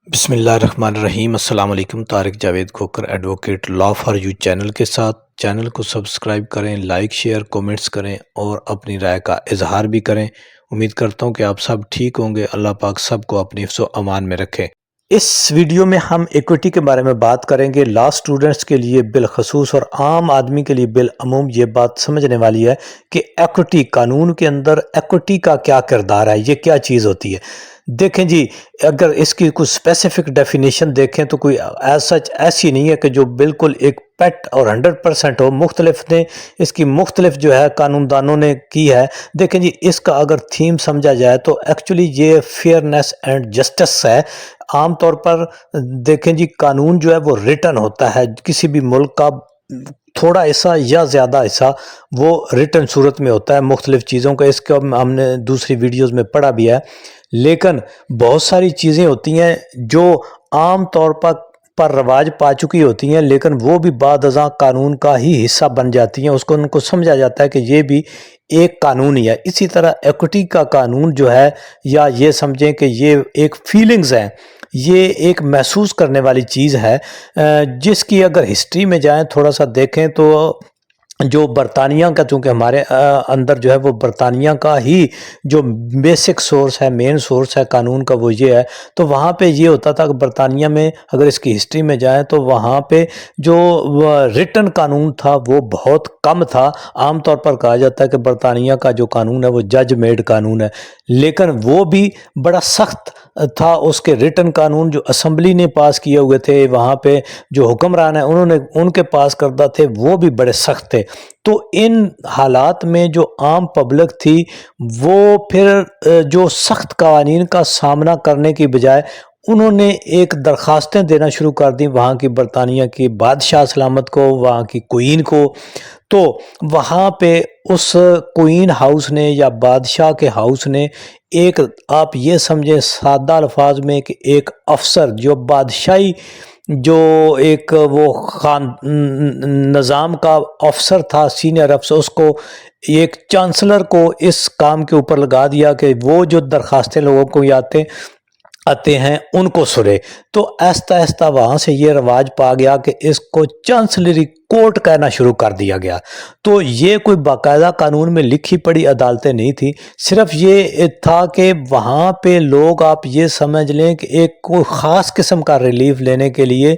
بسم اللہ الرحمن الرحیم۔ السلام علیکم۔ Tariq Javed Khokhar advocate law for you channel کے ساتھ چینل کو سبسکرائب کریں، لائک شیئر کومنٹس کریں اور اپنی رائے کا اظہار بھی کریں۔ امید کرتا ہوں کہ آپ سب ٹھیک ہوں گے۔ اللہ پاک سب کو اپنی حفظ و امان میں رکھے۔ اس ویڈیو میں ہم ایکوٹی کے بارے میں بات کریں گے۔ لا اسٹوڈنٹس کے لیے بالخصوص اور عام آدمی کے لیے بالعموم یہ بات سمجھنے والی ہے کہ ایکوٹی قانون کے اندر ایکوٹی کا کیا کردار ہے، یہ کیا چیز ہوتی ہے۔ دیکھیں جی، اگر اس کی کوئی اسپیسیفک ڈیفینیشن دیکھیں تو کوئی ایسی نہیں ہے کہ جو بالکل ایک پیٹ اور 100% ہو۔ مختلف نے اس کی مختلف جو ہے قانون دانوں نے کی ہے۔ دیکھیں جی، اس کا اگر تھیم سمجھا جائے تو ایکچولی یہ فیئرنیس اینڈ جسٹس ہے۔ عام طور پر دیکھیں جی، قانون جو ہے وہ ریٹن ہوتا ہے، کسی بھی ملک کا تھوڑا حصہ یا زیادہ حصہ وہ ریٹن صورت میں ہوتا ہے مختلف چیزوں کا۔ اس کا ہم نے دوسری ویڈیوز میں پڑھا بھی ہے، لیکن بہت ساری چیزیں ہوتی ہیں جو عام طور پر رواج پا چکی ہوتی ہیں، لیکن وہ بھی بعد ازاں قانون کا ہی حصہ بن جاتی ہیں۔ اس کو ان کو سمجھا جاتا ہے کہ یہ بھی ایک قانون ہی ہے۔ اسی طرح ایکوٹی کا قانون جو ہے، یا یہ سمجھیں کہ یہ ایک فیلنگز ہے، یہ ایک محسوس کرنے والی چیز ہے، جس کی اگر ہسٹری میں جائیں تھوڑا سا دیکھیں تو جو برطانیہ کا، چونکہ ہمارے اندر جو ہے وہ برطانیہ کا ہی جو بیسک سورس ہے، مین سورس ہے قانون کا، وہ یہ ہے۔ تو وہاں پہ یہ ہوتا تھا کہ برطانیہ میں اگر اس کی ہسٹری میں جائیں تو وہاں پہ جو ریٹن قانون تھا وہ بہت کم تھا۔ عام طور پر کہا جاتا ہے کہ برطانیہ کا جو قانون ہے وہ جج میڈ قانون ہے، لیکن وہ بھی بڑا سخت تھا۔ اس کے ریٹن قانون جو اسمبلی نے پاس کیے ہوئے تھے، وہاں پہ جو حکمران ہیں ان کے پاس کردہ تھے، وہ بھی بڑے سخت تھے۔ تو ان حالات میں جو عام پبلک تھی وہ پھر جو سخت قوانین کا سامنا کرنے کی بجائے انہوں نے ایک درخواستیں دینا شروع کر دیں وہاں کی برطانیہ کی بادشاہ سلامت کو، وہاں کی کوئین کو۔ تو وہاں پہ اس کوئین ہاؤس نے یا بادشاہ کے ہاؤس نے ایک، آپ یہ سمجھیں سادہ الفاظ میں، کہ ایک افسر جو بادشاہی جو ایک وہ نظام کا افسر تھا، سینئر افسر، اس کو ایک چانسلر کو اس کام کے اوپر لگا دیا کہ وہ جو درخواستیں لوگوں کو آتے ہیں ان کو سنے۔ تو آہستہ آہستہ وہاں سے یہ رواج پا گیا کہ اس کو چانسلری کورٹ کہنا شروع کر دیا گیا۔ تو یہ کوئی باقاعدہ قانون میں لکھی پڑی عدالتیں نہیں تھی، صرف یہ تھا کہ وہاں پہ لوگ، آپ یہ سمجھ لیں کہ ایک کوئی خاص قسم کا ریلیف لینے کے لیے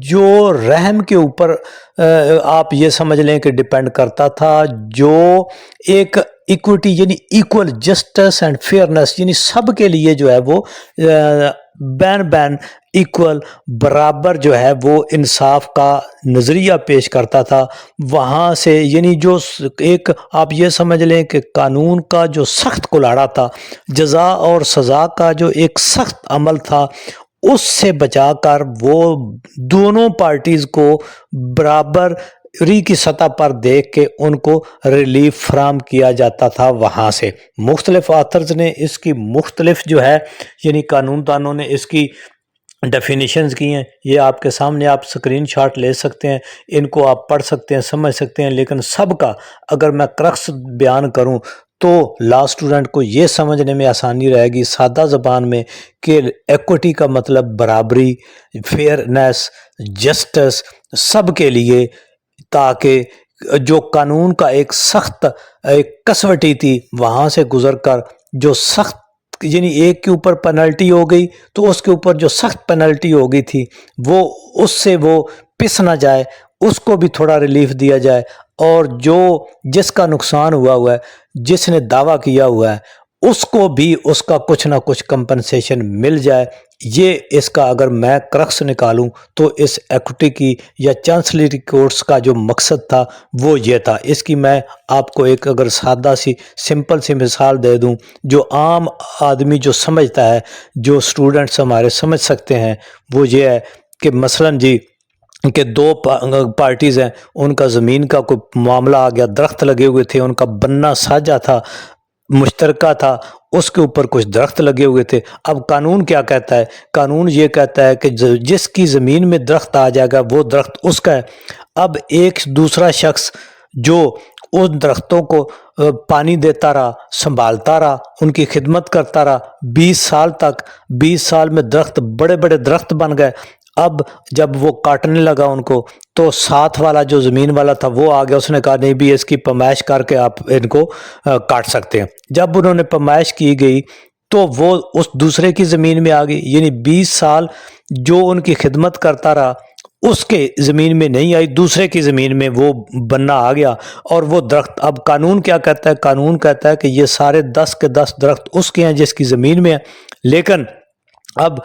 جو رحم کے اوپر آپ یہ سمجھ لیں کہ ڈیپینڈ کرتا تھا، جو ایک ایکوٹی یعنی ایکول جسٹس اینڈ فیئرنیس، یعنی سب کے لیے جو ہے وہ بین ایکول برابر جو ہے وہ انصاف کا نظریہ پیش کرتا تھا۔ وہاں سے یعنی جو ایک آپ یہ سمجھ لیں کہ قانون کا جو سخت کلاڑا تھا، جزا اور سزا کا جو ایک سخت عمل تھا، اس سے بچا کر وہ دونوں پارٹیز کو برابر کی سطح پر دیکھ کے ان کو ریلیف فراہم کیا جاتا تھا وہاں سے۔ مختلف آتھرز نے اس کی مختلف جو ہے یعنی قانون دانوں نے اس کی ڈیفینیشنز کی ہیں، یہ آپ کے سامنے، آپ سکرین شاٹ لے سکتے ہیں، ان کو آپ پڑھ سکتے ہیں، سمجھ سکتے ہیں۔ لیکن سب کا اگر میں کرکس بیان کروں تو لا اسٹوڈنٹ کو یہ سمجھنے میں آسانی رہے گی سادہ زبان میں کہ ایکوٹی کا مطلب برابری، فیئرنیس، جسٹس سب کے لیے، تاکہ جو قانون کا ایک سخت ایک کسوٹی تھی وہاں سے گزر کر جو سخت یعنی ایک کے اوپر پینلٹی ہو گئی تو اس کے اوپر جو سخت پینلٹی ہو گئی تھی وہ اس سے وہ پس نہ جائے، اس کو بھی تھوڑا ریلیف دیا جائے، اور جس کا نقصان ہوا ہے، جس نے دعویٰ کیا ہوا ہے، اس کو بھی اس کا کچھ نہ کچھ کمپنسیشن مل جائے۔ یہ اس کا اگر میں کرکس نکالوں تو اس ایکوٹی کی یا چانسلری کورٹس کا جو مقصد تھا وہ یہ تھا۔ اس کی میں آپ کو ایک اگر سادہ سی سمپل سی مثال دے دوں جو عام آدمی جو سمجھتا ہے، جو اسٹوڈنٹس ہمارے سمجھ سکتے ہیں، وہ یہ ہے کہ مثلاً جی کہ دو پارٹیز ہیں، ان کا زمین کا کوئی معاملہ آ گیا، درخت لگے ہوئے تھے، ان کا بننا ساجھا تھا، مشترکہ تھا، اس کے اوپر کچھ درخت لگے ہوئے تھے۔ اب قانون کیا کہتا ہے؟ قانون یہ کہتا ہے کہ جس کی زمین میں درخت آ جائے گا وہ درخت اس کا ہے۔ اب ایک دوسرا شخص جو ان درختوں کو پانی دیتا رہا، سنبھالتا رہا، ان کی خدمت کرتا رہا 20 سال تک۔ 20 سال میں درخت بڑے بڑے درخت بن گئے۔ اب جب وہ کاٹنے لگا ان کو، تو ساتھ والا جو زمین والا تھا وہ آ گیا، اس نے کہا نہیں بھی اس کی پیمائش کر کے آپ ان کو کاٹ سکتے ہیں۔ جب انہوں نے پیمائش کی گئی تو وہ اس دوسرے کی زمین میں آ گئی، یعنی 20 سال جو ان کی خدمت کرتا رہا اس کے زمین میں نہیں آئی، دوسرے کی زمین میں وہ بننا آ گیا، اور وہ درخت اب قانون کیا کہتا ہے؟ قانون کہتا ہے کہ یہ سارے 10 کے 10 درخت اس کے ہیں جس کی زمین میں ہیں۔ لیکن اب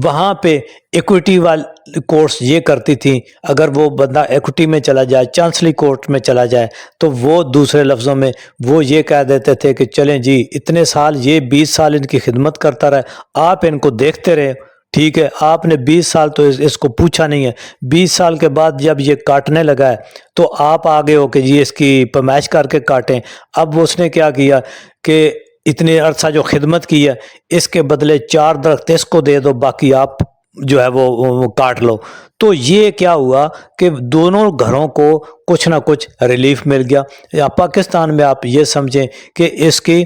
وہاں پہ ایکوٹی والی کورٹس یہ کرتی تھیں، اگر وہ بندہ ایکوٹی میں چلا جائے، چانسلی کورٹ میں چلا جائے، تو وہ دوسرے لفظوں میں وہ یہ کہہ دیتے تھے کہ چلیں جی اتنے سال یہ 20 سال ان کی خدمت کرتا رہے، آپ ان کو دیکھتے رہے، ٹھیک ہے، آپ نے 20 سال تو اس کو پوچھا نہیں ہے، 20 سال کے بعد جب یہ کاٹنے لگا ہے تو آپ آگے ہو کہ جی اس کی پیمائش کر کے کاٹیں۔ اب اس نے کیا کیا کہ اتنے عرصہ جو خدمت کی ہے اس کے بدلے 4 درخت اس کو دے دو، باقی آپ جو ہے وہ کاٹ لو۔ تو یہ کیا ہوا کہ دونوں گھروں کو کچھ نہ کچھ ریلیف مل گیا۔ یا پاکستان میں آپ یہ سمجھیں کہ اس کی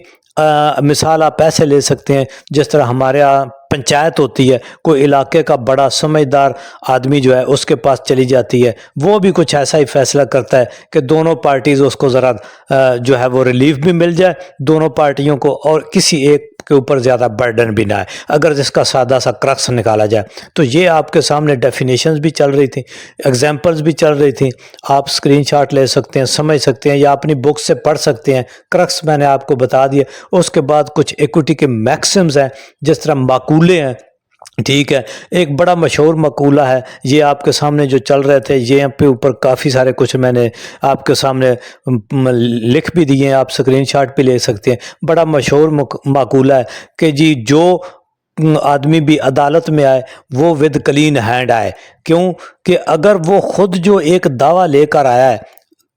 مثال آپ ایسے لے سکتے ہیں جس طرح ہمارے یہاں پنچایت ہوتی ہے، کوئی علاقے کا بڑا سمجھدار آدمی جو ہے اس کے پاس چلی جاتی ہے، وہ بھی کچھ ایسا ہی فیصلہ کرتا ہے کہ دونوں پارٹیز اس کو ذرا جو ہے وہ ریلیف بھی مل جائے دونوں پارٹیوں کو، اور کسی ایک کے اوپر زیادہ برڈن بھی نہ آئے، اگر جس کا سادہ سا کرکس نکالا جائے۔ تو یہ آپ کے سامنے ڈیفینیشنز بھی چل رہی تھیں، ایگزامپلز بھی چل رہی تھیں، آپ اسکرین شاٹ لے سکتے ہیں، سمجھ سکتے ہیں، یا اپنی بک سے پڑھ سکتے ہیں۔ کرکس میں نے آپ کو بتا دیا۔ اس کے بعد کچھ ایکوٹی کے میکسمز ہیں، جس طرح معقولے ہیں، ٹھیک ہے۔ ایک بڑا مشہور مقولہ ہے، یہ آپ کے سامنے جو چل رہے تھے، یہ پہ اوپر کافی سارے کچھ میں نے آپ کے سامنے لکھ بھی دیے ہیں، آپ اسکرین شاٹ بھی لے سکتے ہیں۔ بڑا مشہور مقولہ ہے کہ جی جو آدمی بھی عدالت میں آئے وہ ود کلین ہینڈ آئے۔ کیوں کہ اگر وہ خود جو ایک دعویٰ لے کر آیا ہے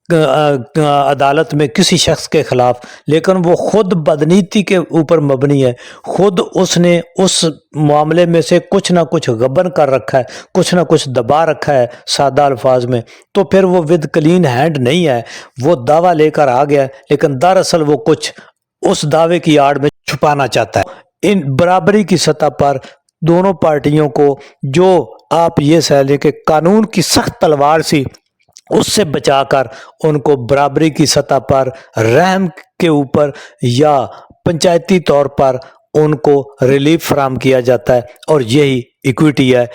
عدالت میں کسی شخص کے خلاف، لیکن وہ خود بدنیتی کے اوپر مبنی ہے، خود اس نے اس معاملے میں سے کچھ نہ کچھ غبن کر رکھا ہے، کچھ نہ کچھ دبا رکھا ہے سادہ الفاظ میں، تو پھر وہ ود کلین ہینڈ نہیں ہے، وہ دعویٰ لے کر آ گیا لیکن دراصل وہ کچھ اس دعوے کی آڑ میں چھپانا چاہتا ہے۔ ان برابری کی سطح پر دونوں پارٹیوں کو جو آپ یہ سمجھ لیں کہ قانون کی سخت تلوار سی اس سے بچا کر ان کو برابری کی سطح پر رحم کے اوپر یا پنچایتی طور پر ان کو ریلیف فراہم کیا جاتا ہے، اور یہی ایکویٹی ہے۔